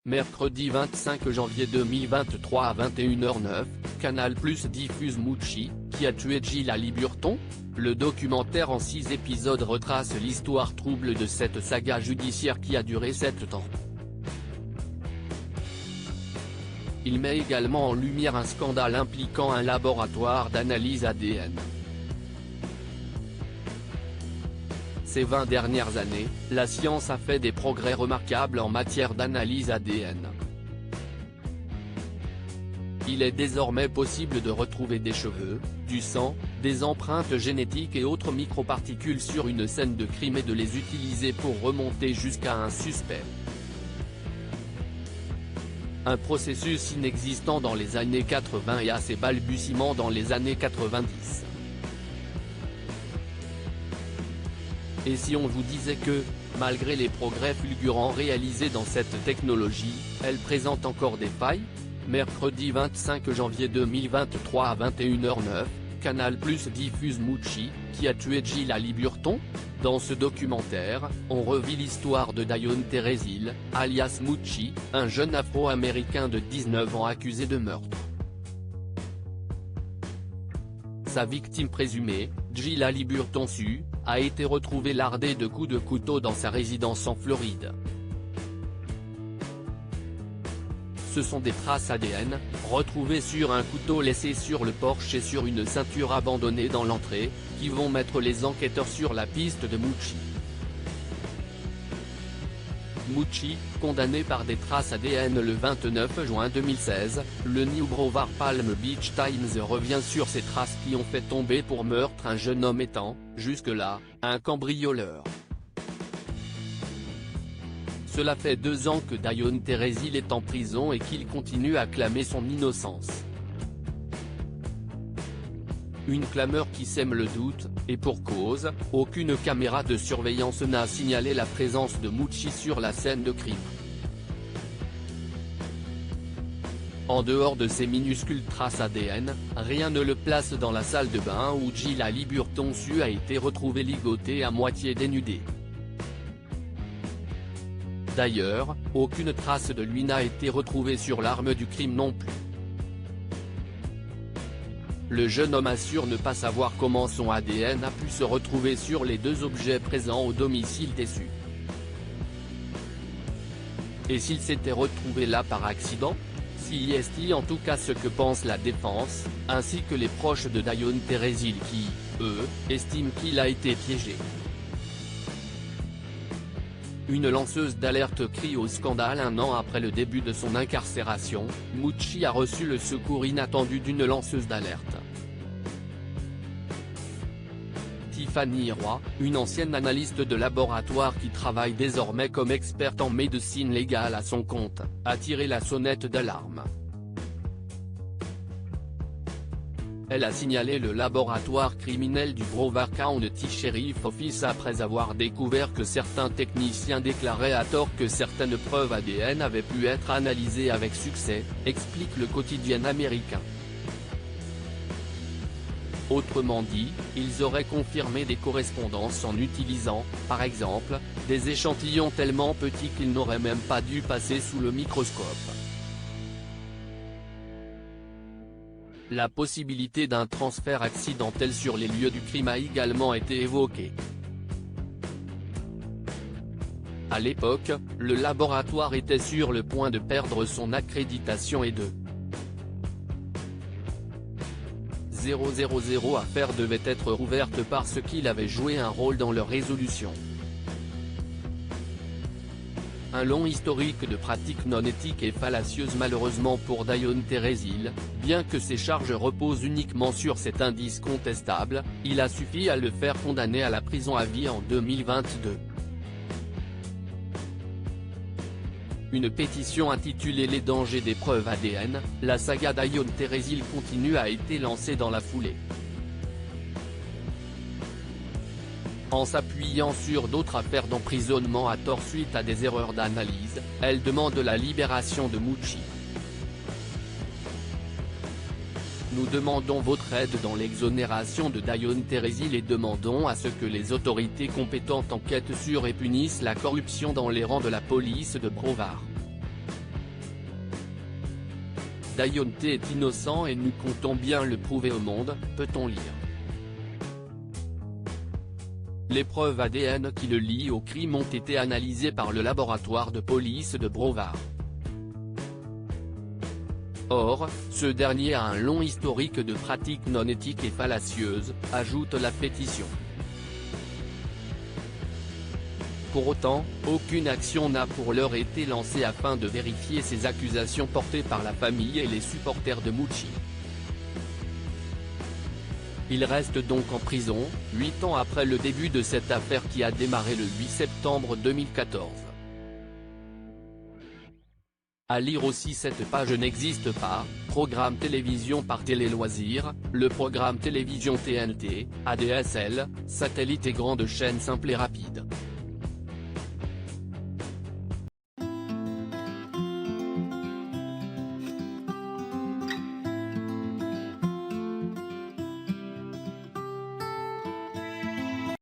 Mercredi 25 janvier 2023 à 21h09, Canal+ diffuse Mouchi, qui a tué Gilles Burton. Le documentaire en 6 épisodes retrace l'histoire trouble de cette saga judiciaire qui a duré 7 ans. Il met également en lumière un scandale impliquant un laboratoire d'analyse ADN. Ces 20 dernières années, la science a fait des progrès remarquables en matière d'analyse ADN. Il est désormais possible de retrouver des cheveux, du sang, des empreintes génétiques et autres microparticules sur une scène de crime et de les utiliser pour remonter jusqu'à un suspect. Un processus inexistant dans les années 80 et à ses balbutiements dans les années 90. Et si on vous disait que, malgré les progrès fulgurants réalisés dans cette technologie, elle présente encore des failles? Mercredi 25 janvier 2023 à 21h09, Canal+ diffuse Mouchi, qui a tué Gilles Burton. Dans ce documentaire, on revit l'histoire de Dione Teresil, alias Mouchi, un jeune afro-américain de 19 ans accusé de meurtre. Sa victime présumée, Gilles Burton a été retrouvé lardé de coups de couteau dans sa résidence en Floride. Ce sont des traces ADN, retrouvées sur un couteau laissé sur le porche et sur une ceinture abandonnée dans l'entrée, qui vont mettre les enquêteurs sur la piste de Mouchi. Mouchi, condamné par des traces ADN le 29 juin 2016, le New Broward Palm Beach Times revient sur ces traces qui ont fait tomber pour meurtre un jeune homme étant, jusque-là, un cambrioleur. Cela fait 2 ans que Dione Teresil est en prison et qu'il continue à clamer son innocence. Une clameur qui sème le doute, et pour cause, aucune caméra de surveillance n'a signalé la présence de Mouchi sur la scène de crime. En dehors de ces minuscules traces ADN, rien ne le place dans la salle de bain où Gilles Burton a été retrouvé ligoté à moitié dénudé. D'ailleurs, aucune trace de lui n'a été retrouvée sur l'arme du crime non plus. Le jeune homme assure ne pas savoir comment son ADN a pu se retrouver sur les 2 objets présents au domicile déçu. Et s'il s'était retrouvé là par accident? Si est en tout cas ce que pense la défense, ainsi que les proches de Dione Teresil qui, eux, estiment qu'il a été piégé. Une lanceuse d'alerte crie au scandale 1 an après le début de son incarcération. Mouchi a reçu le secours inattendu d'une lanceuse d'alerte. Tiffany Roy, une ancienne analyste de laboratoire qui travaille désormais comme experte en médecine légale à son compte, a tiré la sonnette d'alarme. Elle a signalé le laboratoire criminel du Broward County Sheriff Office après avoir découvert que certains techniciens déclaraient à tort que certaines preuves ADN avaient pu être analysées avec succès, explique le quotidien américain. Autrement dit, ils auraient confirmé des correspondances en utilisant, par exemple, des échantillons tellement petits qu'ils n'auraient même pas dû passer sous le microscope. La possibilité d'un transfert accidentel sur les lieux du crime a également été évoquée. À l'époque, le laboratoire était sur le point de perdre son accréditation et de 000 affaires devaient être rouvertes parce qu'il avait joué un rôle dans leur résolution. Un long historique de pratiques non éthiques et fallacieuses malheureusement pour Dione Teresil, bien que ses charges reposent uniquement sur cet indice contestable, il a suffi à le faire condamner à la prison à vie en 2022. Une pétition intitulée Les dangers des preuves ADN, la saga Dione Teresil continue a été lancée dans la foulée. En s'appuyant sur d'autres affaires d'emprisonnement à tort suite à des erreurs d'analyse, elle demande la libération de Mouchi. Nous demandons votre aide dans l'exonération de Dione Teresil et demandons à ce que les autorités compétentes enquêtent sur et punissent la corruption dans les rangs de la police de Broward. Dionte est innocent et nous comptons bien le prouver au monde, peut-on lire. Les preuves ADN qui le lient au crime ont été analysées par le laboratoire de police de Broward. Or, ce dernier a un long historique de pratiques non éthiques et fallacieuses, ajoute la pétition. Pour autant, aucune action n'a pour l'heure été lancée afin de vérifier ces accusations portées par la famille et les supporters de Mouchy. Il reste donc en prison, 8 ans après le début de cette affaire qui a démarré le 8 septembre 2014. À lire aussi cette page n'existe pas, programme télévision par Télé Loisirs, le programme télévision TNT, ADSL, satellite et grande chaîne simple et rapide.